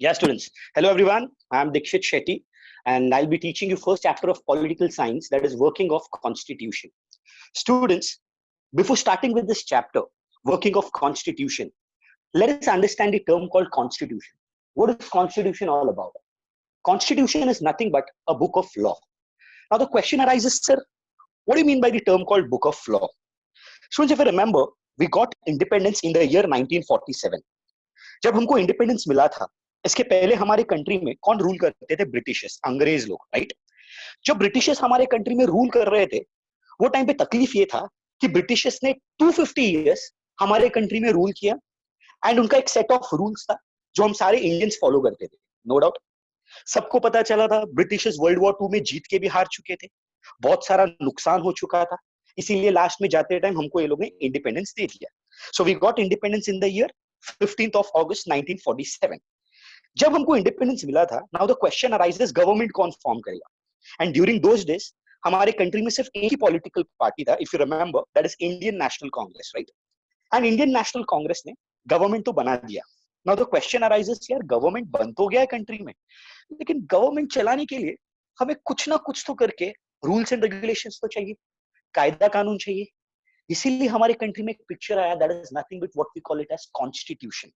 Yeah, students. Hello, everyone. I'm Dikshit Shetty, and I'll be teaching you first chapter of political science, that is working of constitution. Students, before starting with this chapter, working of constitution, let us understand the term called constitution. What is constitution all about? Constitution is nothing but a book of law. Now the question arises, sir, what do you mean by the term called book of law? Students, if you remember, we got independence in the year 1947. जब हमको independence मिला था, इसके पहले हमारे country में कौन rule करते थे? ब्रिटिशर्स, अंग्रेज लोग, राइट? जब ब्रिटिशर्स हमारे कंट्री में रूल कर रहे थे, वो टाइम पे तकलीफ ये था कि ब्रिटिशर्स ने 250 इयर्स हमारे कंट्री में रूल किया एंड उनका एक सेट ऑफ रूल्स था जो हम सारे इंडियंस फॉलो करते थे। नो डाउट सबको पता चला था ब्रिटिशर्स वर्ल्ड वॉर 2 में जीत के भी हार चुके थे, बहुत सारा नुकसान हो चुका था, इसीलिए लास्ट में जाते टाइम हमको ये लोग ने इंडिपेंडेंस दे दिया। So we got independence in the year 15th of August 1947। जब हमको इंडिपेंडेंस मिला था, now the question arises government कौन फॉर्म करेगा? एंड ड्यूरिंग दोस डेज हमारे कंट्री में सिर्फ एक ही पॉलिटिकल पार्टी था, if you remember, that is Indian National Congress, right? And Indian National Congress ने गवर्नमेंट तो बना दिया। नाउ द क्वेश्चन अराइजेस, यार गवर्नमेंट बन तो गया है कंट्री में, लेकिन गवर्नमेंट चलाने के लिए हमें कुछ ना कुछ तो करके रूल्स एंड रेगुलेशंस तो चाहिए, कायदा कानून चाहिए। इसीलिए हमारे कंट्री में एक पिक्चर आया, that is nothing but what we call it as constitution.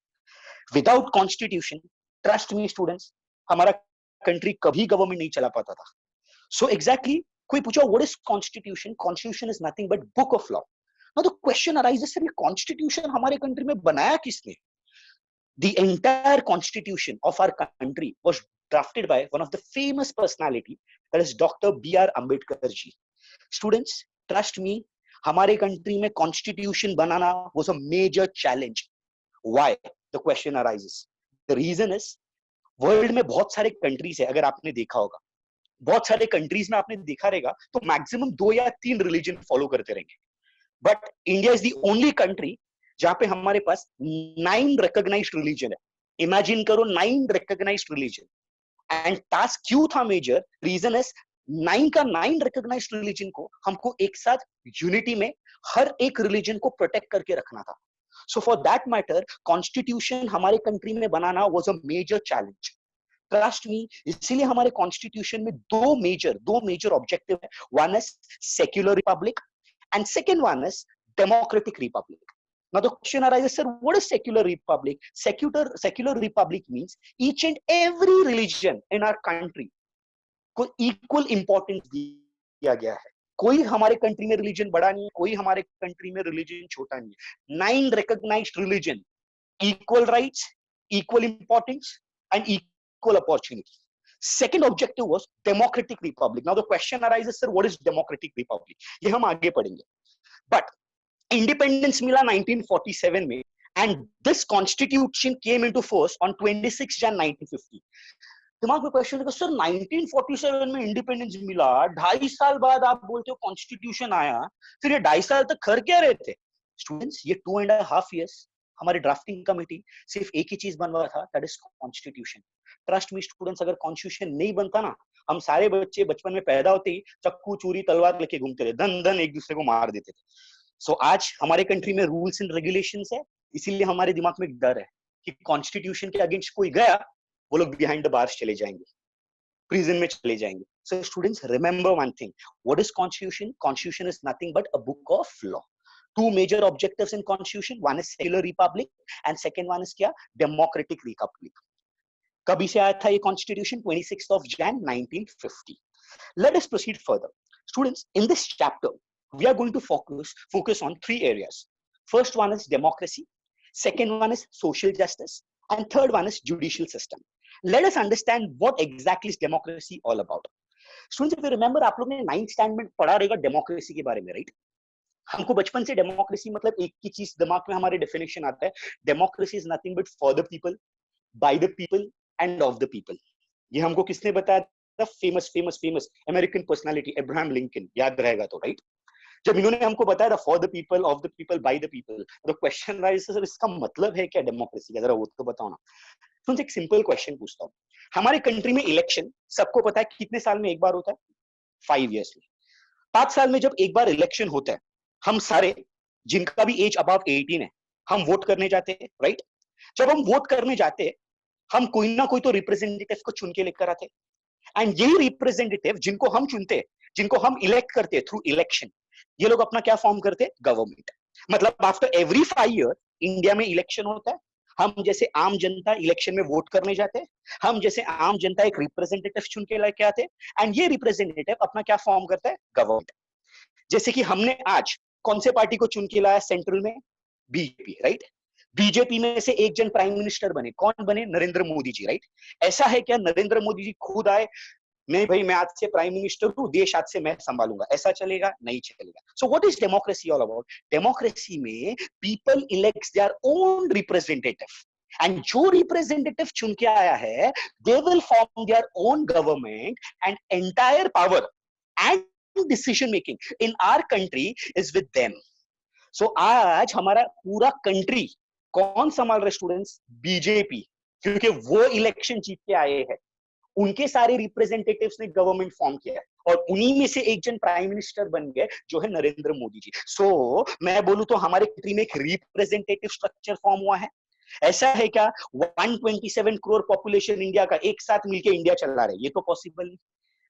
Without constitution, trust me students, हमारा कंट्री कभी गवर्नमेंट नहीं चला पाता था। सो एग्जैक्टली कोई पूछा what is constitution? Constitution is nothing but book of law. Now the question arises, sir ये constitution हमारे कंट्री में बनाया किसने? The entire constitution of our country was drafted by one of the famous personality, that is Dr. B.R. Ambedkar ji. Students, trust me, हमारे country में constitution banana was a major challenge. Why? The question arises. The reason is, world में बहुत सारे countries है, अगर आपने देखा होगा, बहुत सारे कंट्रीज में आपने देखा रहेगा तो मैक्सिमम 2 या 3 रिलीजन फॉलो करते रहेंगे, but India is the only country जहां पे हमारे पास 9 रिकॉग्नाइज्ड रिलीजन है। इमेजिन करो, 9 रिकॉग्नाइज्ड रिलीजन। एंड टास्क क्यों था मेजर? रीजन इज 9 का 9 रिकॉग्नाइज्ड रिलीजन को हमको एक साथ यूनिटी में हर एक रिलीजन को प्रोटेक्ट करके रखना था। So for that matter constitution हमारे कंट्री में बनाना was a major challenge. Trust me, इसीलिए हमारे कॉन्स्टिट्यूशन में दो मेजर ऑब्जेक्टिव है। One is secular republic and second one is democratic republic. Now the question arises, sir, what is secular republic? Secular republic means each and every religion in our country को equal importance दिया गया है। कोई हमारे country में religion बड़ा नहीं है, कोई हमारे कंट्री में रिलीजन छोटा नहीं है। 9 recognized religion, equal rights, equal importance and equal opportunity. Second objective was democratic republic. Now the question arises, sir, what is democratic republic? ये हम आगे पढ़ेंगे। But इंडिपेंडेंस मिला 1947 में and this constitution came into force on 26 जन 1950। दिमाग में question है, सर 1947 में इंडिपेंडेंस मिला, 2.5 साल बाद आप बोलते हो कॉन्स्टिट्यूशन आया, फिर ये 2.5 साल तक कर क्या रहे थे? स्टूडेंट्स, ये 2.5 years हमारी ड्राफ्टिंग कमेटी सिर्फ एक ही चीज बनवा था, that is constitution. Trust me students, अगर कॉन्स्टिट्यूशन नहीं बनता ना, हम सारे बच्चे बचपन में पैदा होते ही चक्कू चूरी तलवार लेके घूमते थे, धन धन एक दूसरे को मार देते थे। सो आज हमारे कंट्री में रूल्स एंड रेगुलेशंस है, इसीलिए हमारे दिमाग में एक डर है कि कॉन्स्टिट्यूशन के अगेंस्ट कोई गया, वो लोग बिहाइंड द बार्स चले जाएंगे, प्रिजन में चले जाएंगे। So students, remember one thing, what is constitution? Constitution is nothing but a book of law. 2 major objectives in constitution, one is secular republic and second one is क्या? Democratic republic. कभी से आया था ये constitution? 26th of Jan 1950. Let us proceed further. Students, in this chapter we are going to focus on 3 areas. First one is democracy, second one is social justice, and third one is judicial system. Let us understand what exactly is democracy all about. Students, if you remember, आप लोग ने 9th standard में पढ़ा रहेगा democracy के बारे में, right? हमको बचपन से डेमोक्रेसी मतलब एक ही चीज दिमाग में हमारे डेफिनेशन आता है, democracy is nothing but for the people, by the people end of the people. ये हमको किसने बताया था? Famous American personality Abraham Lincoln, याद रहेगा तो, राइट? जब इन्होंने हमको बताया for the people, of the people, by the people, तो क्वेश्चन राइज, सर इसका मतलब है क्या डेमोक्रेसी का? जरा वो तो बताओ ना। तो एक सिंपल क्वेश्चन पूछता हूँ, हमारे कंट्री में इलेक्शन सबको पता है कितने साल में एक बार होता है? 5 years में। 5 साल में जब एक बार इलेक्शन होता है, हम सारे जिनका भी एज अबव 18 है, हम वोट करने जाते हैं, राइट? जब हम वोट करने जाते हैं हम कोई ना कोई तो रिप्रेजेंटेटिव को चुन के लेकर आते, एंड यही रिप्रेजेंटेटिव जिनको हम चुनते, जिनको हम इलेक्ट करते थ्रू इलेक्शन, ये लोग अपना क्या फॉर्म करते, गवर्नमेंट। मतलब आफ्टर एवरी 5 ईयर इंडिया में इलेक्शन होता है, हम जैसे आम जनता इलेक्शन में वोट करने जाते हैं, हम जैसे आम जनता एक रिप्रेजेंटेटिव चुन के लेके आते हैं, एंड ये रिप्रेजेंटेटिव अपना क्या फॉर्म करता है, गवर्नमेंट। जैसे कि हमने आज कौन से पार्टी को चुन के लाया सेंट्रल में, बीजेपी, राइट। बीजेपी में से एक जन प्राइम मिनिस्टर बने, कौन बने, नरेंद्र मोदी जी, राइट। ऐसा है क्या नरेंद्र मोदी जी खुद आए, नहीं भाई मैं आज से प्राइम मिनिस्टर हूं, देश आज से मैं संभालूंगा, ऐसा चलेगा, नहीं चलेगा। So what is democracy all about, democracy में people elects their own representative, and जो रिप्रेजेंटेटिव चुन के आया है they will form their own government, and entire power and decision making in our country is with them. So आज हमारा पूरा country कौन संभाल रहे स्टूडेंट्स, बीजेपी, क्योंकि वो इलेक्शन जीत के आए हैं, उनके सारे रिप्रेजेंटेटिव्स ने गवर्नमेंट फॉर्म किया है, और उन्हीं में से एक जन प्राइम मिनिस्टर बन गए जो है नरेंद्र मोदी जी। सो मैं बोलूं तो हमारे कंट्री में एक रिप्रेजेंटेटिव स्ट्रक्चर फॉर्म हुआ है। ऐसा है क्या 127 करोड़ पॉपुलेशन इंडिया का एक साथ मिलकर इंडिया चला रहे, ये तो पॉसिबल नहीं,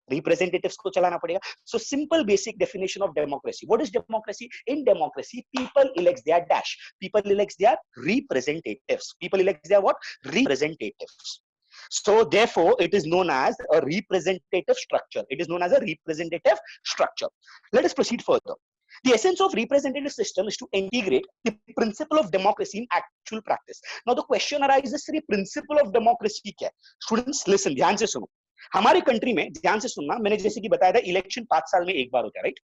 रिप्रेजेंटेटिव्स को चलाना पड़ेगा। So simple basic definition of democracy, what is democracy, in democracy people elects their dash, people elects their representatives, people elects their what, representatives. So therefore it is known as a representative structure, it is known as a representative structure. Let us proceed further. The essence of representative system is to integrate the principle of democracy in actual practice. Now the question arises, the principle of democracy क्या है? Students listen, ध्यान से सुनो। हमारे country में, ध्यान से सुनना, मैंने जैसे कि बताया था इलेक्शन 5 साल में एक बार होता है, राइट।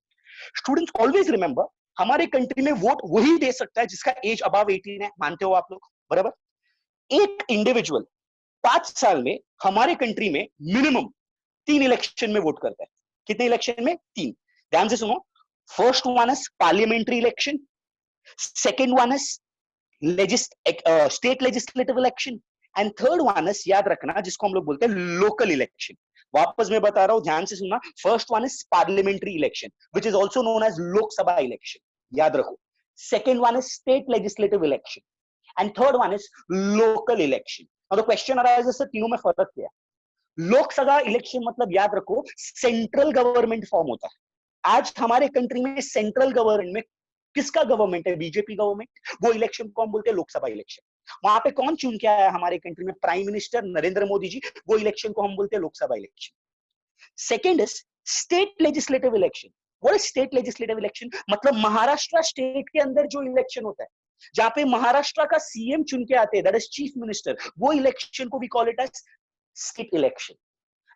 स्टूडेंट्स ऑलवेज रिमेंबर, हमारे कंट्री में वोट वही दे सकता है जिसका एज अबव 18 है, मानते हो आप लोग, बराबर। एक इंडिविजुअल 5 साल में हमारे कंट्री में मिनिमम 3 इलेक्शन में वोट करता है। कितने इलेक्शन में, 3। ध्यान से सुनो, first one is parliamentary election, second one is state legislative election, and third one is, याद रखना, जिसको हम लोग बोलते हैं लोकल इलेक्शन। वापस मैं बता रहा हूं, ध्यान से सुनना, first one is parliamentary election which is also known as Lok Sabha election, याद रखो। Second one is state legislative election, and third one is local election. अब क्वेश्चन अराइजेस सर तीनों में फर्क क्या है। लोकसभा इलेक्शन मतलब याद रखो सेंट्रल गवर्नमेंट फॉर्म होता है। आज हमारे कंट्री में सेंट्रल गवर्नमेंट में किसका गवर्नमेंट है, बीजेपी गवर्नमेंट, वो इलेक्शन को हम बोलते हैं लोकसभा इलेक्शन। वहां पे कौन चुन के आया हमारे कंट्री में, प्राइम मिनिस्टर नरेंद्र मोदी जी, वो इलेक्शन को हम बोलते हैं Lok Sabha election. Second is state legislative election. What is state legislative election, मतलब महाराष्ट्र स्टेट के अंदर जो इलेक्शन होता है, जहां पे महाराष्ट्र का सीएम चुन के आते हैं, दैट इज चीफ मिनिस्टर, वो इलेक्शन को we call it as state election.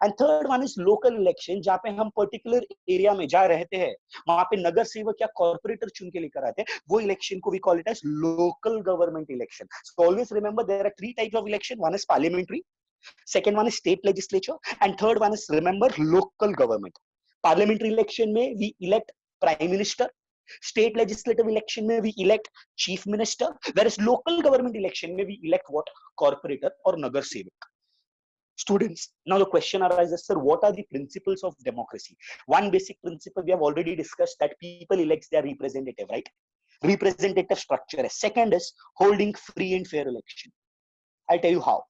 And third one is local election, जहां पे हम पर्टिकुलर एरिया में जहां रहते हैं वहां पे नगर सेवक या कॉर्पोरेटर चुन के लेकर आते हैं, वो इलेक्शन को we call it as local government election. So always remember there are 3 types of election, one is parliamentary, second one is state legislature, and third one is, remember, local government. Parliamentary election में we elect prime minister, state legislative election में we elect chief minister, whereas local government election में we elect what, corporator or nagar sevak. Students, now the question arises, sir, what are the principles of democracy? One basic principle we have already discussed, that people elect their representative, right? Representative structure. Second is holding free and fair election. I'll tell you how.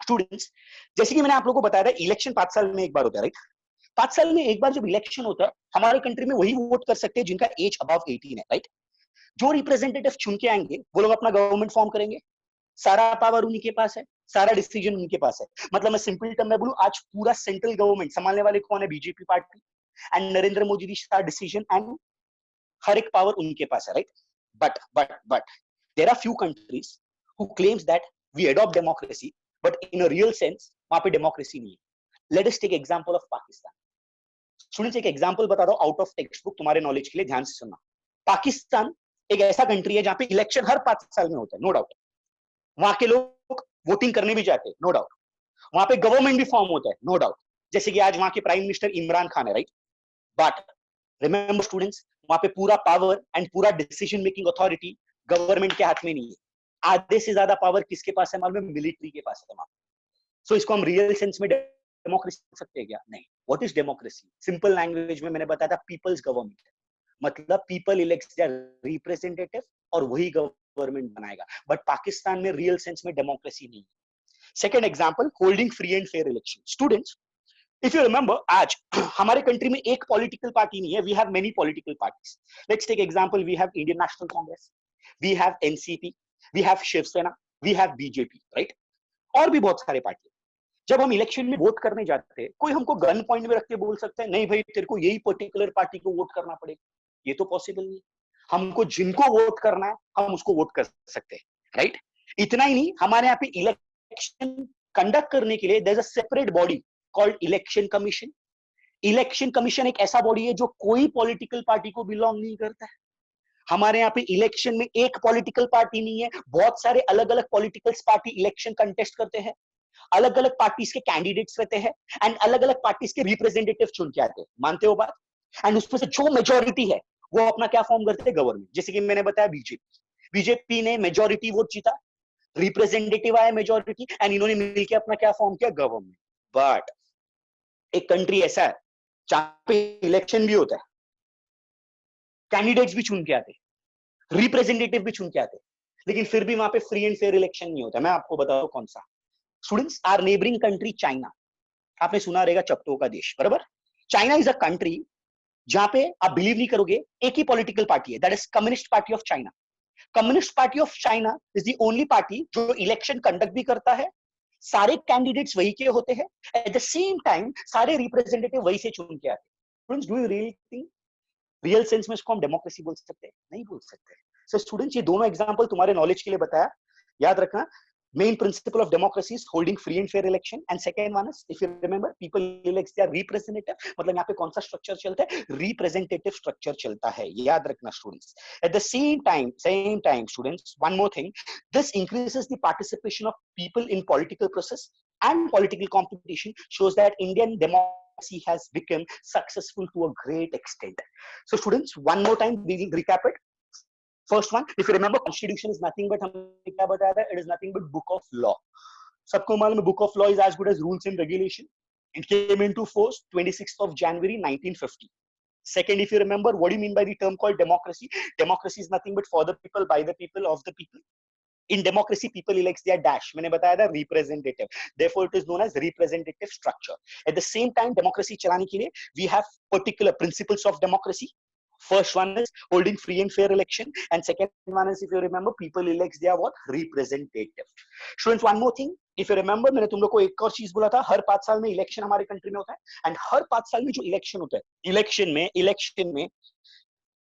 Students, जैसे कि मैंने आप लोगों को बताया था election 5 साल में एक बार होता है, राइट। 5 साल में एक बार जब इलेक्शन होता है, हमारे कंट्री में वही वोट कर सकते हैं जिनका एज अबव 18 है, राइट। जो रिप्रेजेंटेटिव चुन के आएंगे वो लोग अपना गवर्नमेंट फॉर्म करेंगे, सारा पावर उन्हीं के पास है, सारा डिसीजन उनके पास है। मतलब मैं सिंपल टर्म में बोलूं, आज पूरा सेंट्रल गवर्नमेंट संभालने वाले कौन है, BJP party, and Narendra Modi ji का डिसीजन एंड हर एक पावर उनके पास है, right. But there are few countries who claims that we adopt democracy, but in a real sense वहां पे डेमोक्रेसी नहीं है। Let us take example of Pakistan. Students, एक एग्जांपल बता रहा हूं आउट ऑफ टेक्स्ट बुक, तुम्हारे नॉलेज के लिए, ध्यान से सुनना। पाकिस्तान एक ऐसा कंट्री है जहां पे इलेक्शन हर 5 साल में होता है, नो डाउट। वहां के लोग वोटिंग करने भी जाते हैं, नो डाउट। वहां पे गवर्नमेंट भी फॉर्म होता है, नो डाउट। जैसे कि आज वहां के प्राइम मिनिस्टर इमरान खान है, राइट। बट रिमेंबर स्टूडेंट्स, वहां पे पूरा पावर एंड पूरा डिसीजन मेकिंग अथॉरिटी गवर्नमेंट के हाथ में नहीं है। आधे से ज्यादा पावर किसके पास है मालूम है, मिलिट्री के पास है। सो इसको हम रियल सेंस में डेमोक्रेसी कह सकते हैं क्या, नहीं। What is democracy, simple language में मैंने बताया था, पीपल्स गवर्नमेंट, मतलब पीपल इलेक्ट्स देयर रिप्रेजेंटेटिव और वही गवर्नमेंट बनाएगा। बट पाकिस्तान में रियल सेंस में डेमोक्रेसी नहीं है। Second example, holding free and fair election. Students, if you remember, आज हमारे कंट्री में एक पॉलिटिकल पार्टी नहीं है, we have many political parties. Let's take example, we have Indian National Congress, we have NCP, we have Shiv Sena, we have BJP, right? और भी बहुत सारे पार्टी. जब हम इलेक्शन में वोट करने जाते हैं, कोई हमको गन पॉइंट में रख के बोल सकता है नहीं भाई तेरे को यही पर्टिकुलर पार्टी को वोट करना पड़ेगा. ये तो पॉसिबल नहीं. हमको जिनको वोट करना है हम उसको वोट कर सकते हैं, राइट? इतना ही नहीं, हमारे यहाँ पे इलेक्शन कंडक्ट करने के लिए there is a separate body called election commission. Election commission एक ऐसा बॉडी है जो कोई पॉलिटिकल पार्टी को बिलोंग नहीं करता है. हमारे यहाँ पे इलेक्शन में एक पॉलिटिकल पार्टी नहीं है, बहुत सारे अलग अलग पॉलिटिकल पार्टी इलेक्शन कंटेस्ट करते हैं, अलग अलग पार्टीज के कैंडिडेट्स रहते हैं एंड अलग अलग पार्टीज के रिप्रेजेंटेटिव चुन के आते हैं. मानते हो बात? एंड उसमें से जो मेजोरिटी है वो अपना क्या फॉर्म करते हैं? गवर्नमेंट. जैसे कि मैंने बताया बीजेपी ने मेजोरिटी वोट जीता, रिप्रेजेंटेटिव आया मेजोरिटी एंड इन्होंने मिलकर अपना क्या फॉर्म किया? गवर्नमेंट. बट एक कंट्री ऐसा है जहां पे इलेक्शन भी होता है, कैंडिडेट्स भी चुन के आते, रिप्रेजेंटेटिव भी चुन के आते, लेकिन फिर भी वहां पे फ्री एंड फेयर इलेक्शन नहीं होता. मैं आपको बताता हूं कौन सा. Students, our neighbouring country China. आपने सुना रहेगा चप्टों का देश, बराबर? चाइना इज अ कंट्री जहां पे आप बिलीव नहीं करोगे, एक ही पॉलिटिकल पार्टी है, that is communist party of China. Communist party of China is the only party जो इलेक्शन कंडक्ट भी करता है, सारे कैंडिडेट्स वही के होते हैं, एट द सेम टाइम सारे रिप्रेजेंटेटिव वही से चुन के आते हैं. Students, do you really think real sense में इसको हम डेमोक्रेसी बोल सकते हैं? नहीं बोल सकते. सो स्टूडेंट्स, ये दोनों एग्जांपल तुम्हारे नॉलेज के लिए बताया. याद रखना, main principle of democracy is holding free and fair election, and second one is, if you remember, people elects their representative. मतलब यहाँ पे कौन सा स्ट्रक्चर चलता है? रिप्रेजेंटेटिव स्ट्रक्चर चलता है. याद रखना students. At the same time students, one more thing, this increases the participation of people in political process and political competition, shows that Indian democracy has become successful to a great extent. So students, one more time we will recap it. First one, if you remember, constitution is nothing but, हमने क्या बताया था? It is nothing but book of law. सबको मालूम है book of law is as good as rules and regulation. It came into force 26th of January 1950. Second, if you remember, what do you mean by the term called democracy? Democracy is nothing but for the people, by the people, of the people. In democracy, people elects their dash. मैंने बताया था representative. Therefore, it is known as representative structure. At the same time, democracy चलाने के लिए we have particular principles of democracy. First one is holding free and fair election, and second one is, if you remember, people elects their what? Representative. Students, one more thing, if you remember, मैंने तुम लोग को एक और चीज बोला था, हर 5 साल में इलेक्शन हमारे कंट्री में होता है, एंड हर 5 साल में जो इलेक्शन होता है, इलेक्शन में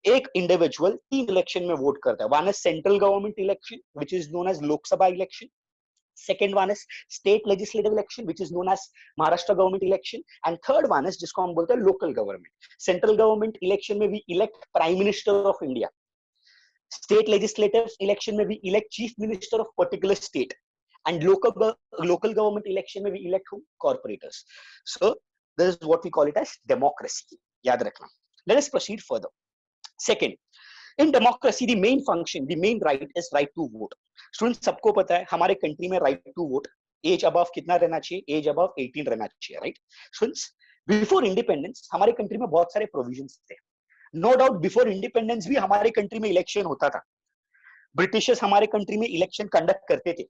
एक इंडिविजुअल 3 इलेक्शन में वोट करता है. One is central government election which is known as Lok Sabha election. Second one is state legislative election, which is known as Maharashtra government election, and third one is जिसको हम बोलते हैं local government. Central government election में we elect Prime Minister of India. State legislative election में we elect Chief Minister of particular state, and local government election में we elect who? Corporators. So this is what we call it as democracy. याद रखना. Let us proceed further. Second, in democracy, the main function, the main right is right to vote. Student, सबको पता है हमारे country में right to vote, age above कितना रहना चाहिए? एज अबव 18 रहना चाहिए, राइट? स्टूडेंट्स, बिफोर इंडिपेंडेंस हमारे कंट्री में बहुत सारे प्रोविजंस थे. नो डाउट, बिफोर इंडिपेंडेंस भी हमारे कंट्री में इलेक्शन होता था. ब्रिटिशर्स हमारे कंट्री में इलेक्शन कंडक्ट करते थे,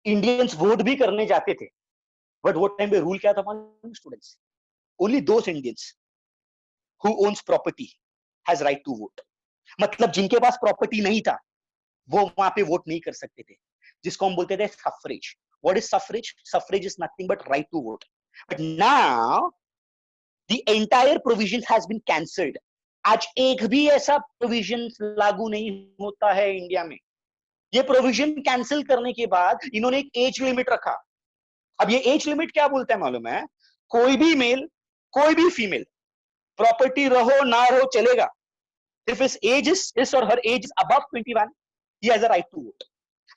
इंडियंस वोट भी करने जाते थे. बट वो टाइम पे रूल क्या था students? Only those Indians who owns property has right to vote. मतलब जिनके पास प्रॉपर्टी नहीं था वो वहां पे वोट नहीं कर सकते थे, जिसको हम बोलते थे suffrage. What is suffrage? Suffrage is nothing but right to vote. But now the entire provision has been cancelled. आज एक भी ऐसा प्रोविजन लागू नहीं होता है इंडिया में. ये प्रोविजन कैंसिल करने के बाद इन्होंने एक एज लिमिट रखा. अब ये एज लिमिट क्या बोलता है मालूम है? कोई भी मेल, कोई भी फीमेल, प्रॉपर्टी रहो ना रहो चलेगा. If his age is, his or her age is above 21, he has a right to vote.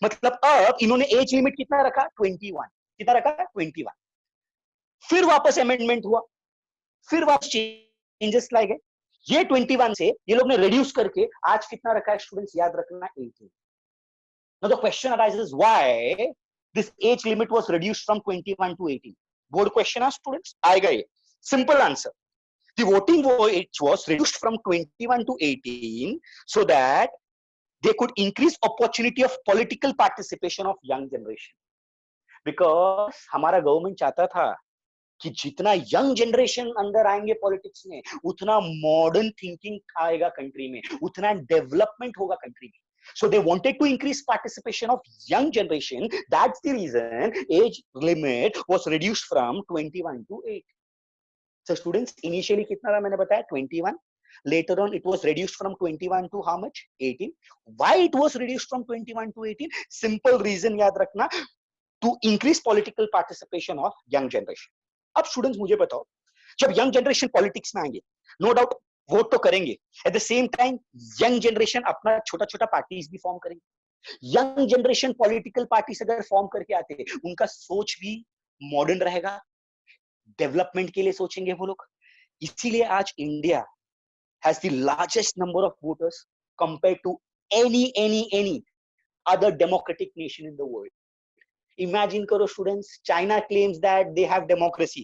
मतलब अब इन्होंने एज लिमिट कितना रखा? 21. कितना रखा? 21. फिर वापस अमेंडमेंट हुआ, फिर वापस चेंजेस लाए गए. ये 21 से ये लोग ने रिड्यूस करके आज कितना रखा है स्टूडेंट्स? याद रखना, 18. Now the question arises, why this age limit was reduced from 21 to 18? Board question है स्टूडेंट्स, आएगा ये. Simple answer, the voting age was reduced from 21 to 18 so that they could increase opportunity of political participation of young generation. Because हमारा government चाहता था कि जितना young generation अंदर आएंगे पॉलिटिक्स में, उतना मॉडर्न थिंकिंग आएगा कंट्री में, उतना डेवलपमेंट होगा कंट्री में. So they wanted to increase participation of young generation. That's the reason age limit was reduced from 21 to 8. So students, initially कितना था मैंने बताया 21. Later on it was reduced from 21 to how much? 18. Why it was reduced from 21 to 18? Simple reason याद रखना, to increase political participation of young generation. अब students मुझे बताओ, जब यंग जनरेशन पॉलिटिक्स में आएंगे, नो डाउट वोट तो करेंगे, at the same time young generation अपना छोटा छोटा पार्टीज भी फॉर्म करेंगे. यंग जनरेशन पॉलिटिकल पार्टीज अगर फॉर्म करके आते हैं, उनका सोच भी मॉडर्न रहेगा, डेवलपमेंट के लिए सोचेंगे वो लोग. इसीलिए आज India has the largest number of voters compare to any other democratic nation in the world. Imagine करो students, China claims that they have democracy.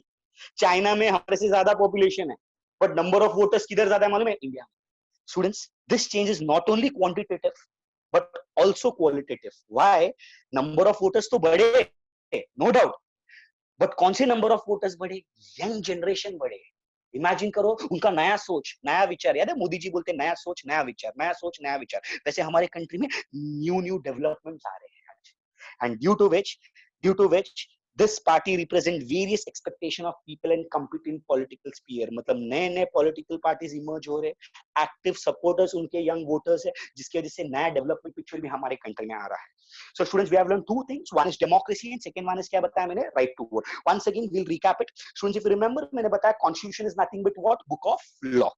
China में हमारे से ज्यादा पॉपुलेशन है, बट नंबर ऑफ वोटर्स किधर ज्यादा है मालूम है? इंडिया में. Students, this change is not only quantitative but also qualitative. Why? Number of voters तो बढ़े, नो डाउट, बट कौन से नंबर ऑफ वोटर्स बढ़े? यंग जनरेशन बढ़े. इमेजिन करो, उनका नया सोच, नया विचार. याद है मोदी जी बोलते नया सोच नया विचार, नया सोच नया विचार. वैसे हमारे कंट्री में न्यू डेवलपमेंट्स आ रहे हैं आज, and due to which this party represent various expectation of people and compete in political sphere. मतलब नए नए political parties emerge हो रहे, active supporters उनके young voters है, जिसकी वजह से नया development picture भी हमारे country में आ रहा है. So students, we have learned two things. One is democracy and second one is क्या बताया मैंने? Right to vote. Once again we'll recap it. Students, if you remember, मैंने बताया constitution is nothing but what? Book of law.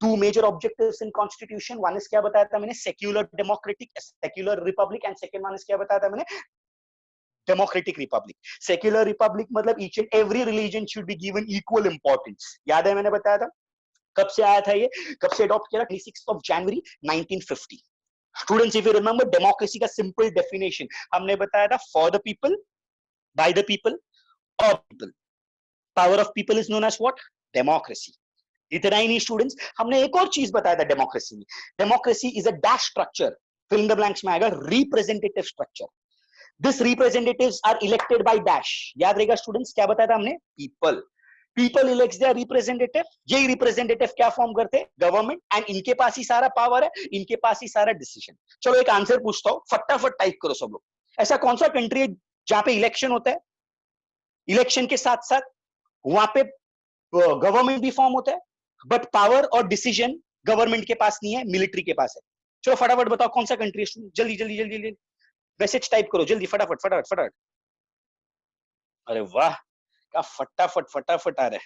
Two major objectives in constitution. One is क्या बताया था मैंने? Secular democratic, secular republic, and second one is क्या बताया था मैंने? Democratic republic. Secular republic मतलब each and every religion should be given equal importance. याद है मैंने बताया था? कब से आया था ये? कब से अडॉप्ट किया? 26th of January 1950. Students, if you remember, democracy का simple definition हमने बताया था, for the people, by the people, of people. Power of people is known as what? Democracy. इतना ही नहीं स्टूडेंट्स, हमने एक और चीज बताया था डेमोक्रेसी में. Democracy is a dash structure, fill in the blanks में आएगा representative structure. This representatives are elected by dash. याद रहेगा स्टूडेंट्स, क्या बताया था हमने? People. People elects their representative. यही representative क्या फॉर्म करते? गवर्नमेंट. एंड इनके पास ही सारा पावर है, इनके पास ही सारा डिसीजन. चलो एक आंसर पूछता हूं, फटाफट टाइप करो सब लोग. ऐसा कौन सा कंट्री है जहां पे इलेक्शन होता है, इलेक्शन के साथ साथ वहां पे गवर्नमेंट भी फॉर्म होता है, बट पावर और डिसीजन गवर्नमेंट के पास नहीं है, मिलिट्री के पास है? चलो फटाफट बताओ कौन सा कंट्री है? जल्दी जल्दी जल्दी जल्दी मैसेज टाइप करो जल्दी, फटाफट फटाफट फटाफट. अरे वाह, क्या फटाफट फटाफट आ रहा है,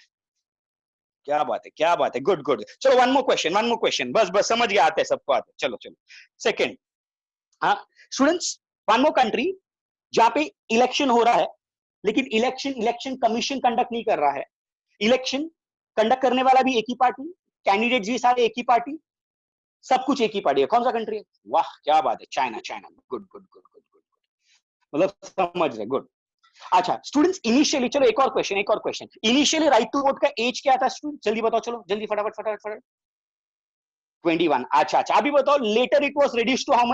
क्या बात है, क्या बात है. Good good. चलो वन मोर क्वेश्चन, बस बस समझ गया, आते हैं सबको आते हैं. चलो चलो सेकंड. हाँ स्टूडेंट्स, वन मोर कंट्री जहां पे इलेक्शन हो रहा है, लेकिन इलेक्शन कमीशन कंडक्ट नहीं कर रहा है. इलेक्शन कंडक्ट करने वाला भी एक ही पार्टी, कैंडिडेट भी सारे एक ही पार्टी, सब कुछ एक ही पार्टी है. कौन सा कंट्री है? वाह क्या बात है, China. China. Good good good good good. मतलब समझ रहे. गुड. अच्छा स्टूडेंट्स, इनिशियली, चलो एक और question. Initially right to vote का एज क्या था स्टूडेंट? जल्दी बताओ, चलो जल्दी फटाफट फटाफट फटाफट. 21. अच्छा अच्छा, अभी बताओ. Later it was reduced to how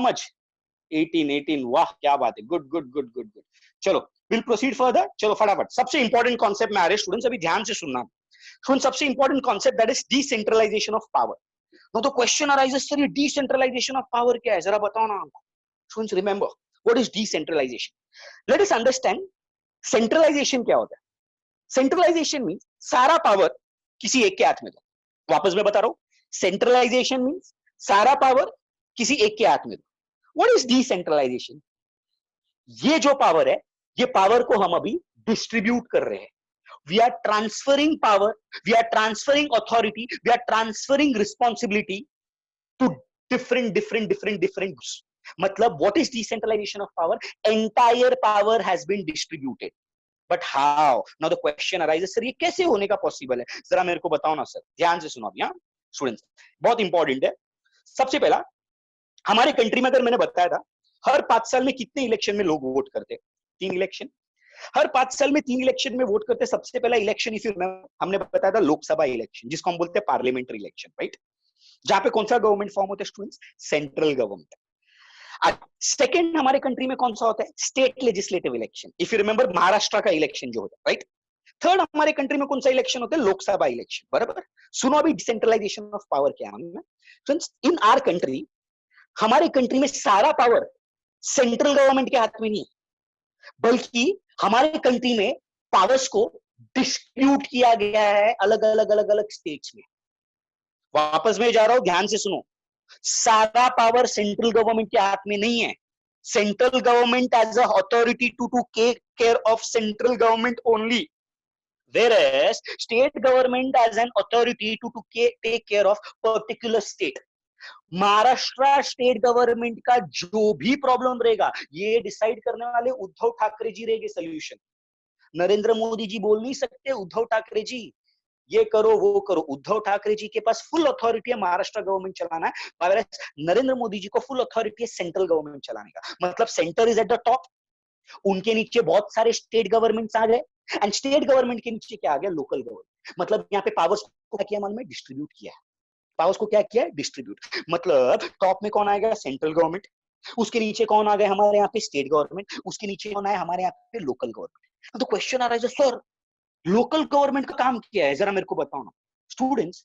much? 18. वाह क्या बात है. Good good good good good. चलो विल प्रोसीड फर्दर. चलो फटाफट, सबसे इंपॉर्टेंट कॉन्सेप्ट में आ रहे स्टूडेंट्स, अभी ध्यान से सुनना. स्टूडेंट, सबसे important concept that is decentralisation of power. No तो क्वेश्चन अराइजेस, सर ये डिसेंट्रलाइजेशन ऑफ पावर क्या है, जरा बताओ ना हमको. Students remember, what is decentralisation? Let us understand centralisation क्या होता है. सेंट्रलाइजेशन मींस सारा पावर किसी एक के हाथ में दो. वापस मैं बता रहा हूं, सेंट्रलाइजेशन मींस सारा पावर किसी एक के हाथ में दो. What is decentralisation? ये जो पावर है, ये पावर को हम अभी डिस्ट्रीब्यूट कर रहे हैं. We are transferring power, we are transferring authority, we are transferring responsibility to different groups. मतलब what is decentralization of power? Entire power has been distributed. But how? Now the question arises, sir ये कैसे होने का possible है? जरा मेरे को बताओ ना सर, ध्यान से सुनो अभी. हाँ स्टूडेंट्स, बहुत इंपॉर्टेंट है. सबसे पहला, हमारे कंट्री में अगर मैंने बताया था, हर 5 साल में कितने इलेक्शन में लोग वोट करते हैं? 3 इलेक्शन. हर 5 साल में 3 इलेक्शन में वोट करते. सबसे पहला इलेक्शन इफ यू रिमेंबर हमने बताया था लोकसभा इलेक्शन, जिसको हम बोलते हैं पार्लियामेंट्री इलेक्शन, राइट? जहां पे कौन सा गवर्नमेंट फॉर्म होता है स्टूडेंट्स? Central government. सेकेंड हमारे कंट्री में कौन सा होता है? State legislative election. If you remember Maharashtra का इलेक्शन जो होता है, राइट। थर्ड हमारे कंट्री में कौन सा इलेक्शन होता है? लोकसभा इलेक्शन, बराबर। सुनो अभी डिसेंट्रलाइजेशन ऑफ पावर क्या है। फ्रेंड्स, इन आवर कंट्री, हमारे कंट्री में सारा पावर सेंट्रल गवर्नमेंट के हाथ में नहीं है, बल्कि हमारे कंट्री में पावर्स को डिस्ट्रीब्यूट किया गया है अलग अलग अलग अलग स्टेट्स में। वापस में जा रहा हूं, ध्यान से सुनो। सारा पावर सेंट्रल गवर्नमेंट के हाथ में नहीं है। Central government as a authority to care of central government only, whereas state government as an authority to take care of particular state. Maharashtra state government का जो भी प्रॉब्लम रहेगा, ये डिसाइड करने वाले उद्धव ठाकरे जी रहेंगे सोल्यूशन। नरेंद्र मोदी जी बोल नहीं सकते उद्धव ठाकरे जी ये करो वो करो। उद्धव ठाकरे जी के पास फुल अथॉरिटी है महाराष्ट्र गवर्नमेंट चलाना है, मगर नरेंद्र मोदी जी को फुल अथॉरिटी है सेंट्रल गवर्नमेंट चलाने का। मतलब centre is at the top, उनके नीचे बहुत सारे स्टेट गवर्नमेंट्स आ गए, एंड स्टेट गवर्नमेंट के नीचे क्या आ गया? Local government. मतलब यहाँ पे पावर्स को क्या किया मालूम है? डिस्ट्रीब्यूट किया है। पावर्स को क्या किया है? डिस्ट्रीब्यूट। मतलब टॉप में कौन आएगा? सेंट्रल गवर्नमेंट, उसके नीचे कौन आ गए हमारे यहाँ पे? स्टेट गवर्नमेंट, उसके नीचे कौन आए हमारे यहाँ पे? Local government. तो क्वेश्चन आ रहा है सर लोकल गवर्नमेंट का काम क्या है, जरा मेरे को बताओ ना। स्टूडेंट्स,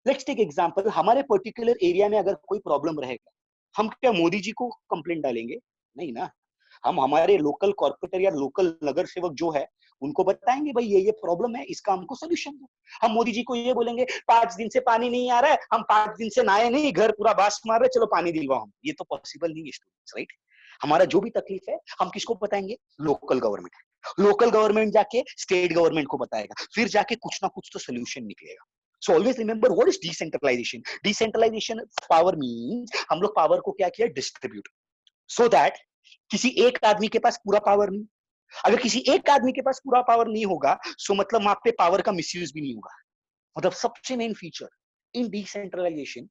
लेट्स टेक एग्जांपल, हमारे पर्टिकुलर एरिया में अगर कोई प्रॉब्लम रहेगा, हम क्या मोदी जी को कंप्लेंट डालेंगे? नहीं ना। हम हमारे लोकल कॉर्पोरेटर या लोकल नगर सेवक जो है उनको बताएंगे भाई ये प्रॉब्लम है, इसका हमको सोल्यूशन दो। हम मोदी जी को ये बोलेंगे 5 दिन से पानी नहीं आ रहा है, हम 5 दिन से नहाए नहीं, घर पूरा बास मार रहे, चलो पानी दिलवाओ हम। ये तो पॉसिबल नहीं है स्टूडेंट्स, राइट। हमारा जो भी तकलीफ है हम किसको बताएंगे? Local government. लोकल गवर्नमेंट जाके स्टेट गवर्नमेंट को बताएगा, फिर जाके कुछ ना कुछ तो सोल्यूशन निकलेगा। So always remember what is decentralization? Decentralization of power means हम लोग पावर को क्या किया? डिस्ट्रीब्यूट, so that किसी एक आदमी के पास पूरा पावर नहीं। अगर किसी एक आदमी के पास पूरा पावर नहीं होगा, सो मतलब वहां पे पावर का मिसयूज भी नहीं होगा। मतलब सबसे main feature in decentralisation,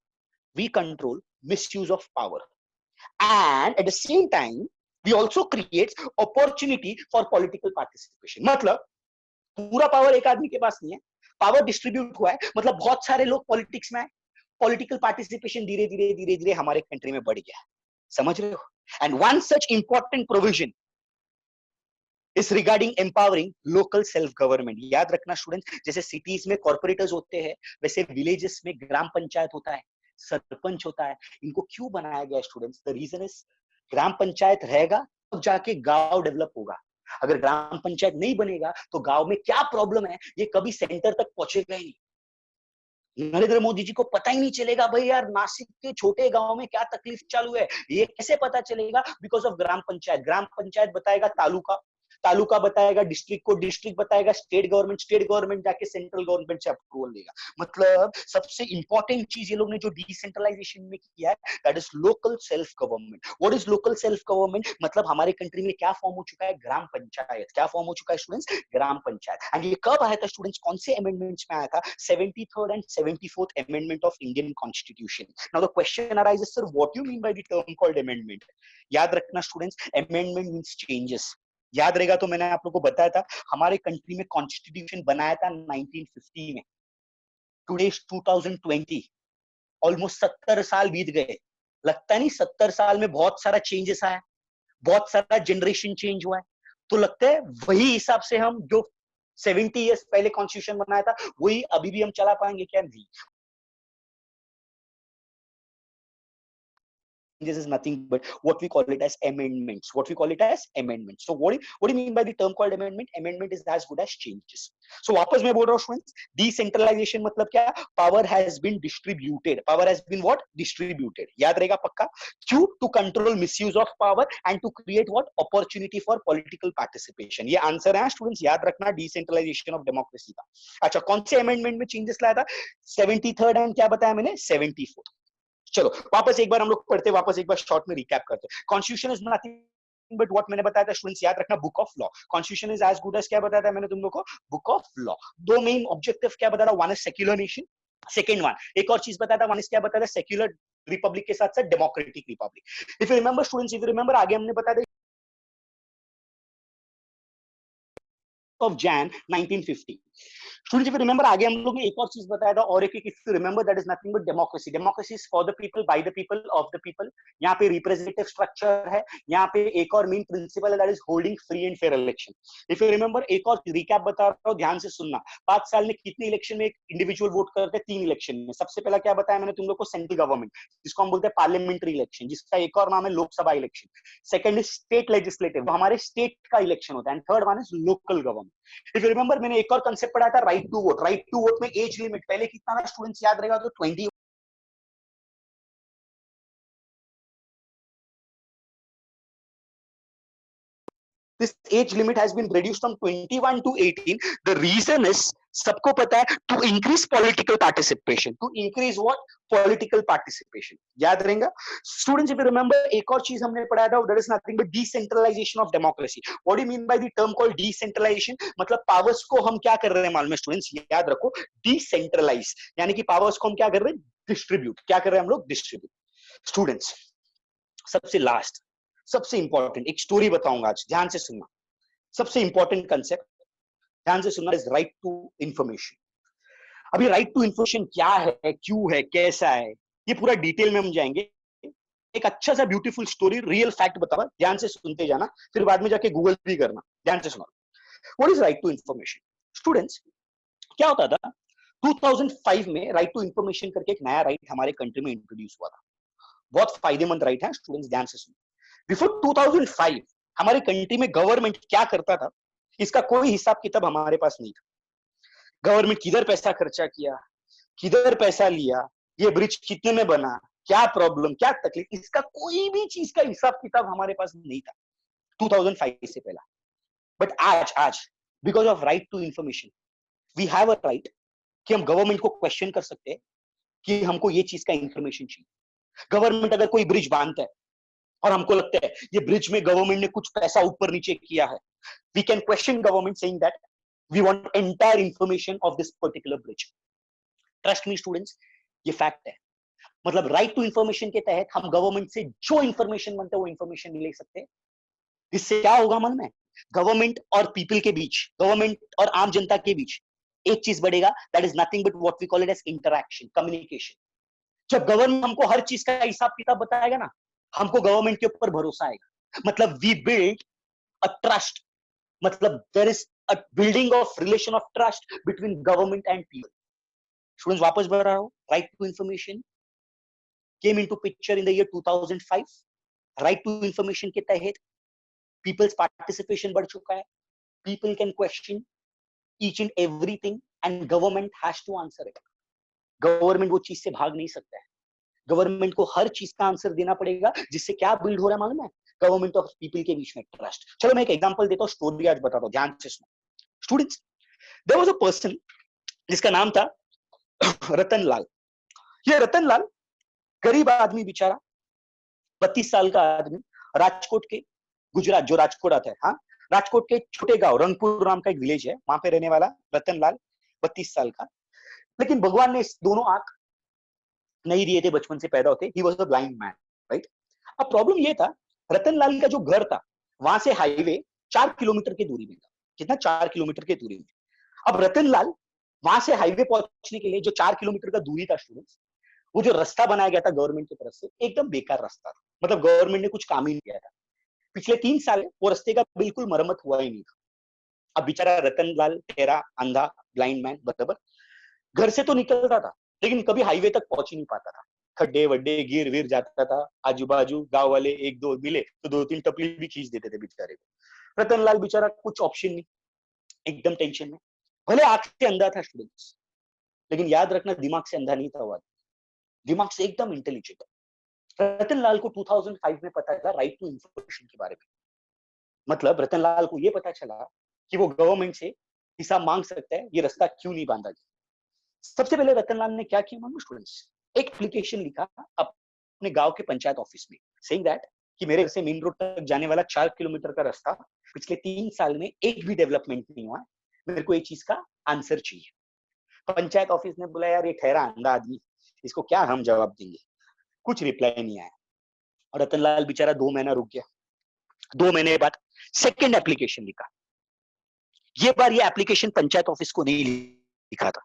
we control misuse of power, and at the same time we also create opportunity for political participation। मतलब पूरा पावर एक आदमी के पास नहीं है, पावर डिस्ट्रीब्यूट हुआ है, मतलब बहुत सारे लोग पॉलिटिक्स में आए, पॉलिटिकल पार्टिसिपेशन धीरे धीरे धीरे धीरे हमारे कंट्री में बढ़ गया है। समझ रहे हो? And one such important provision is regarding empowering local self government. याद रखना स्टूडेंट, जैसे सिटीज में कॉर्पोरेटर्स होते हैं, वैसे विलेजेस में ग्राम पंचायत होता है, सरपंच होता है। इनको क्यों बनाया गया students? The reason is gram panchayat रहेगा तब जाके गांव डेवलप होगा। अगर ग्राम पंचायत नहीं बनेगा तो गांव में क्या प्रॉब्लम है ये कभी सेंटर तक पहुंचेगा ही नहीं। नरेंद्र मोदी जी को पता ही नहीं चलेगा भाई यार नासिक के छोटे गांव में क्या तकलीफ चालू है, ये कैसे पता चलेगा? Because of gram panchayat. ग्राम पंचायत बताएगा तालुका, तालुका बताएगा डिस्ट्रिक्ट को, डिस्ट्रिक्ट बताएगा स्टेट गवर्नमेंट, स्टेट गवर्नमेंट जाके सेंट्रल गवर्नमेंट से अप्रूवल देगा। मतलब सबसे इंपॉर्टेंट चीज ये लोग ने जो डिसेंट्रलाइजेशन में किया है, that is local self government. What is local self government? मतलब हमारे कंट्री में क्या फॉर्म हो चुका है? ग्राम पंचायत। क्या फॉर्म हो चुका है स्टूडेंट्स? ग्राम पंचायत। एंड ये कब आया था स्टूडेंट्स? कौन से अमेंडमेंट्स में आया था? 73rd and 74th amendment of Indian Constitution. Now the question arises, sir, what do you mean by the term called amendment? याद रखना स्टूडेंट्स, amendment means changes। याद रहेगा तो मैंने आप लोगों को बताया था हमारे कंट्री में कॉन्स्टिट्यूशन बनाया था 1950 में। टुडे 2020, ऑलमोस्ट 70 साल बीत गए। लगता नहीं 70 साल में बहुत सारा चेंजेस आया, बहुत सारा जनरेशन चेंज हुआ है। तो लगता है वही हिसाब से हम जो 70 इयर्स पहले कॉन्स्टिट्यूशन बनाया था वही अभी भी हम चला पाएंगे क्या? नहीं। This is nothing but what we call it as amendments. What we call it as amendments. So what do you mean by the term called amendment? Amendment is as good as changes. So वापस मैं बोल रहा हूँ students, decentralization मतलब क्या? Power has been distributed. Power has been what? Distributed. याद रहेगा पक्का? Q, to control misuse of power and to create what? Opportunity for political participation. ये आंसर है स्टूडेंट्स, याद रखना decentralization of democracy का। अच्छा, कौन से amendment में changes लाया था? 73rd and क्या बताया मैंने? 74th। चलो वापस एक बार हम लोग पढ़ते, वापस एक बार शॉर्ट में रिकैप करते। Constitution is nothing but what मैंने बताया था स्टूडेंट्स, याद रखना, book of law. Constitution is as good as क्या बताया था मैंने तुम लोग को? Book of law. दो मेन ऑब्जेक्टिव क्या बताया था? One is secular nation, second one एक और चीज बताया था, वन इज क्या बताया था? सेक्युलर रिपब्लिक के साथ साथ democratic Republic. If you remember students, if you remember आगे हमने बताया था of Jan 1950. Students if you remember आगे हम लोग ने एक और चीज बताया था, और एक if you remember that is nothing but democracy. Democracy is for the people, by the people, of the people. यहाँ पे रिप्रेजेंटेटिव स्ट्रक्चर है. यहाँ पे एक और मेन प्रिंसिपल है, that is holding free and fair election. If you remember एक और रिकैप बता रहा हूँ, ध्यान से सुनना. 5 साल में कितने इलेक्शन में एक इंडिविजुअल वोट करते हैं? 3 इलेक्शन में. सबसे पहला क्या बताया मैंने तुम लोग को? सेंट्रल गवर्नमेंट, जिसको हम बोलते हैं पार्लियामेंट्री इलेक्शन, जिसका एक और नाम है Lok Sabha election. Second is state legislative, वो हमारे स्टेट का इलेक्शन होता है. And third one is local government. If you remember मैंने एक और कंसेप्ट पढ़ाया था, right to vote. Right to vote में एज लिमिट पहले कितना था स्टूडेंट्स, याद रहेगा तो 20. This age limit has been reduced from 21 to 18. The reason is, सबको पता है, to increase political participation. To increase what? Political participation. याद रहेगा students. If you remember एक और चीज हमने पढ़ाया था, that is nothing but decentralization of democracy. What do you mean by the term called decentralization? मतलब पावर्स को हम क्या कर रहे हैं मालूम है स्टूडेंट्स? याद रखो, decentralize यानी कि पावर्स को हम क्या कर रहे हैं? डिस्ट्रीब्यूट. क्या कर रहे हैं हम लोग? डिस्ट्रीब्यूट. स्टूडेंट्स सबसे लास्ट, सबसे इंपॉर्टेंट एक स्टोरी बताऊंगा आज, ध्यान से सुनना. सबसे इंपॉर्टेंट कंसेप्ट, ध्यान से सुनना, इज राइट टू इंफॉर्मेशन. अभी राइट टू इंफॉर्मेशन क्या है, क्यों है, कैसा है, ये पूरा डिटेल में हम जाएंगे. एक अच्छा सा ब्यूटीफुल स्टोरी, रियल फैक्ट बताऊंगा, ध्यान से सुनते जाना, फिर बाद में जाके गूगल भी करना. ध्यान से सुनो. What is right to information? Students क्या होता था, 2005 में राइट टू इंफॉर्मेशन करके एक नया राइट हमारे कंट्री में इंट्रोड्यूस हुआ था. बहुत फायदेमंद राइट है स्टूडेंट्स, ध्यान से सुनो. बिफोर 2005 हमारे कंट्री में गवर्नमेंट क्या करता था, इसका कोई हिसाब किताब हमारे पास नहीं था. गवर्नमेंट किधर पैसा खर्चा किया, किधर पैसा लिया, ये ब्रिज कितने में बना, क्या प्रॉब्लम, क्या तकलीफ, इसका कोई भी चीज का हिसाब किताब हमारे पास नहीं था 2005 से पहला. बट आज because of right to information we have a right कि हम गवर्नमेंट को क्वेश्चन कर सकते हैं कि हमको ये चीज का इंफॉर्मेशन चाहिए. गवर्नमेंट अगर कोई ब्रिज बांधता है और हमको लगता है ये ब्रिज में गवर्नमेंट ने कुछ पैसा ऊपर नीचे किया है, we can question government saying that we want entire information of this particular bridge. Trust me students, ये फैक्ट है. मतलब राइट टू इंफॉर्मेशन के तहत हम गवर्नमेंट से जो इंफॉर्मेशन बनता है वो इंफॉर्मेशन ले सकते हैं. इससे क्या होगा मालूम है? गवर्नमेंट और पीपल के बीच, गवर्नमेंट और आम जनता के बीच एक चीज बढ़ेगा, that is nothing but what we call it as interaction, communication. जब गवर्नमेंट हमको हर चीज का हिसाब किताब बताएगा ना, हमको गवर्नमेंट के ऊपर भरोसा आएगा. मतलब वी बिल्ड अ ट्रस्ट, मतलब there is a building of relation of trust between government and people. Students वापस बढ़ रहा हूं, right to information came into picture in the year 2005. Right to information के तहत पीपल्स पार्टिसिपेशन बढ़ चुका है. People can question each and everything and government has to answer it. Government वो चीज से भाग नहीं सकता है. गवर्नमेंट को हर चीज का आंसर देना पड़ेगा, जिससे क्या बिल्ड हो रहा है मालूम है? गवर्नमेंट और पीपल के बीच में ट्रस्ट. चलो मैं एक एग्जांपल देता हूँ, स्टोरी आज बताता हूँ, ध्यान से सुनो. Students there was a person जिसका नाम था रतन लाल. ये रतन लाल गरीब आदमी बेचारा, 32 साल का आदमी, राजकोट के, गुजरात जो राजकोट आता है, हाँ, राजकोट के छोटे गांव रंगपुर नाम का एक विलेज है, वहां पे रहने वाला रतन लाल, 32 साल का. लेकिन भगवान ने दोनों आंख नहीं दिए थे बचपन से पैदा होते. He was a blind man, right. अब प्रॉब्लम ये था, रतनलाल का जो घर था वहां से हाईवे 4 किलोमीटर की दूरी में था. कितना? 4 किलोमीटर की दूरी में. अब रतनलाल वहां से हाईवे पहुंचने के लिए जो 4 किलोमीटर का दूरी था स्टूडेंट्स, वो जो रास्ता बनाया गया था गवर्नमेंट की तरफ से, एकदम बेकार रास्ता था. मतलब गवर्नमेंट ने कुछ काम ही नहीं किया था. पिछले 3 साल वो रास्ते का बिल्कुल मरम्मत हुआ ही नहीं था. अब बेचारा रतनलाल टेरा, अंधा, ब्लाइंड मैन, बराबर घर से तो निकलता था लेकिन कभी हाईवे तक पहुंच ही नहीं पाता था. खड्डे वड्डे गिर विर जाता था. आजू बाजू गांव वाले एक दो मिले तो 2-3 टपली भी खींच देते थे बेचारे को. रतनलाल बेचारा कुछ ऑप्शन नहीं, एकदम टेंशन में. भले आंख से अंधा था स्टूडेंट्स, लेकिन याद रखना दिमाग से अंधा नहीं था वो. दिमाग से एकदम इंटेलिजेंट. रतनलाल को 2005 में पता चला राइट टू इंफॉर्मेशन के बारे में. मतलब रतनलाल को यह पता चला कि वो गवर्नमेंट से हिसाब मांग सकता है, ये रास्ता क्यों नहीं बांधा गया. सबसे पहले रतनलाल ने क्या किया मालूम स्टूडेंट्स? एक एप्लीकेशन लिखा अपने गांव के पंचायत ऑफिस में, सेइंग दैट कि मेरे घर से मेन रोड तक जाने वाला 4 किलोमीटर का रास्ता पिछले 3 साल में एक भी डेवलपमेंट नहीं हुआ, मेरे को ये चीज का आंसर चाहिए. पंचायत ऑफिस ने बोला यार ये ठहरा अंधा आदमी, इसको क्या हम जवाब देंगे. कुछ रिप्लाई नहीं आया. और रतनलाल बेचारा 2 महीना रुक गया. 2 महीने बाद सेकेंड एप्लीकेशन लिखा. ये बार ये एप्लीकेशन पंचायत ऑफिस को नहीं लिखा था।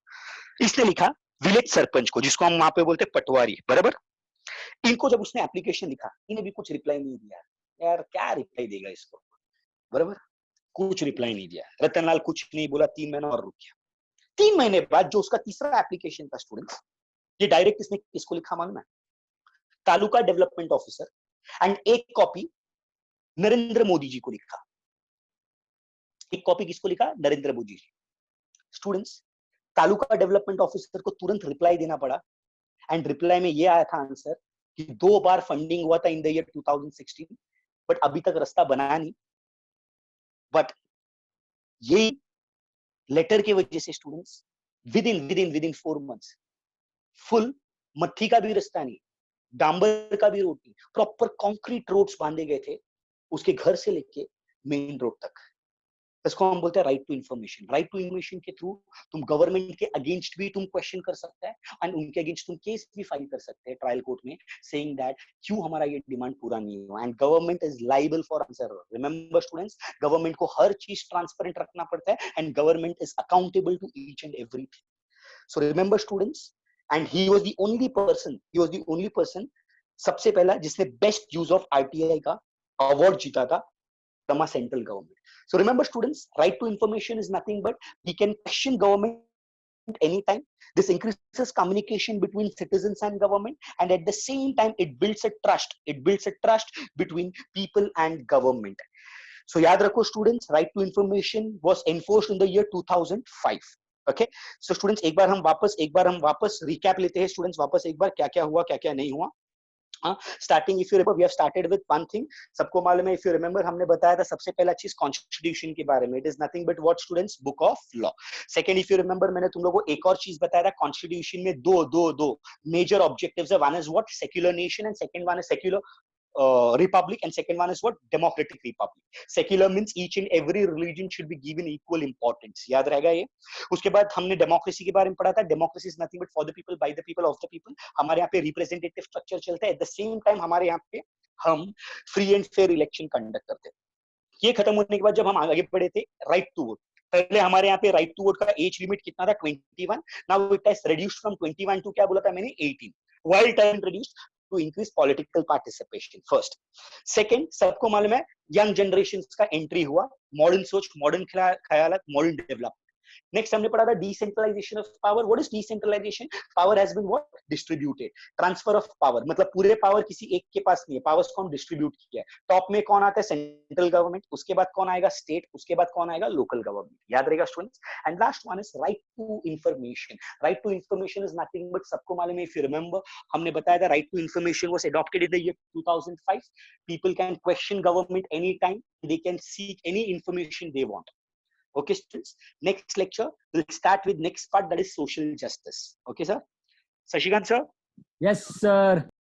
इसने लिखा विलेज सरपंच को, जिसको हम वहां पे बोलते पटवारी, बराबर। इनको जब उसने एप्लीकेशन लिखा, इन्हें भी कुछ रिप्लाई नहीं दिया। यार क्या रिप्लाई देगा इसको, बराबर, कुछ रिप्लाई नहीं दिया। रतनलाल कुछ नहीं बोला, 3 महीना और रुक गया। 3 महीने बाद जो उसका तीसरा एप्लीकेशन था स्टूडेंट्स, ये डायरेक्ट इसने किसको लिखा मालूम है? तालुका डेवलपमेंट ऑफिसर एंड एक कॉपी नरेंद्र मोदी जी को लिखा। एक कॉपी किसको लिखा? नरेंद्र मोदी जी। स्टूडेंट्स, तालुका डेवलपमेंट ऑफिसर को तुरंत रिप्लाई देना पड़ा एंड रिप्लाई में ये आया था आंसर कि 2 बार फंडिंग हुआ था इन द ईयर 2016, बट अभी तक रास्ता बना नहीं। बट यही लेटर की वजह से students with in 4 months full मट्टी का भी रास्ता नहीं, डांबर का भी रोड नहीं, प्रॉपर कंक्रीट रोड्स बांधे गए थे उसके घर से लेके मेन रोड तक। इसको हम बोलते हैं right to information. Right to information के थ्रू तुम गवर्नमेंट के अगेंस्ट भी तुम क्वेश्चन कर सकते हैं एंड उनके अगेंस्ट तुम केस भी फाइल कर सकते हैं ट्रायल कोर्ट में, सेइंग दैट क्यों हमारा ये डिमांड पूरा नहीं हुआ, and government is liable for answer. Remember students, government को हर चीज ट्रांसपेरेंट रखना पड़ता है and government is accountable to each and everything. So remember students, and he was the only person सबसे पहला जिसने बेस्ट यूज ऑफ आरटीआई का अवार्ड जीता था from a central government. So remember students, right to information is nothing but we can question government anytime. This increases communication between citizens and government, and at the same time it builds a trust between people and government. So yaad rakho students, right to information was enforced in the year 2005. Okay, so students एक बार हम वापस recap लेते हैं students, वापस एक बार क्या क्या हुआ क्या क्या नहीं हुआ। Starting if you remember we have started with one thing. सबको मालूम है, इफ यू रिमेंबर हमने बताया था सबसे पहला चीज कॉन्स्टिट्यूशन के बारे में। It is nothing but what students? Book of law. Second, if you remember मैंने तुम लोगों को एक और चीज बताया था, कॉन्स्टिट्यूशन में दो मेजर ऑब्जेक्टिव्स है। One is what? Secular nation, and second one is secular republic, and second one is what? Democratic republic. Secular means each and every religion should be given equal importance. याद रहेगा ये। उसके बाद हमने democracy के बारे में पढ़ा था। Democracy is nothing but for the people, by the people, of the people. हमारे यहाँ पे रिप्रेजेंटेटिव स्ट्रक्चर चलता है। एट द सेम टाइम हमारे यहाँ पे हम free and fair election conduct करते हैं। ये खत्म होने के बाद जब हम आगे बढ़े थे, राइट टू वोट। पहले हमारे यहाँ पे राइट टू वोट का एज लिमिट कितना था? 21। Now it has reduced from 21 to, क्या बोला था मैंने? 18। Why it has introduced? To increase political participation. First. Second, सबको मालूम है यंग जनरेशन का एंट्री हुआ, मॉडर्न सोच, मॉडर्न ख्याल, मॉडर्न डेवलपमेंट। नेक्स्ट हमने पढ़ा था decentralisation of power. What is decentralisation? Power has been what? Distributed. Transfer of power मतलब पूरे पावर किसी एक के पास नहीं है, पावर्स को हम डिस्ट्रीब्यूट किया है। टॉप में कौन आता है? Central government. उसके बाद कौन आएगा? स्टेट। उसके बाद कौन आएगा? Local government. याद रहेगा students. And last one is right to information. Right to information is nothing but, सबको मालूम है, इफ यू रिमेंबर हमने बताया था right to information was adopted in the year 2005। People can question government any time, they can seek any information they want. Okay students, next lecture we'll start with next part, that is social justice. Okay sir? Sashikant sir? Yes sir.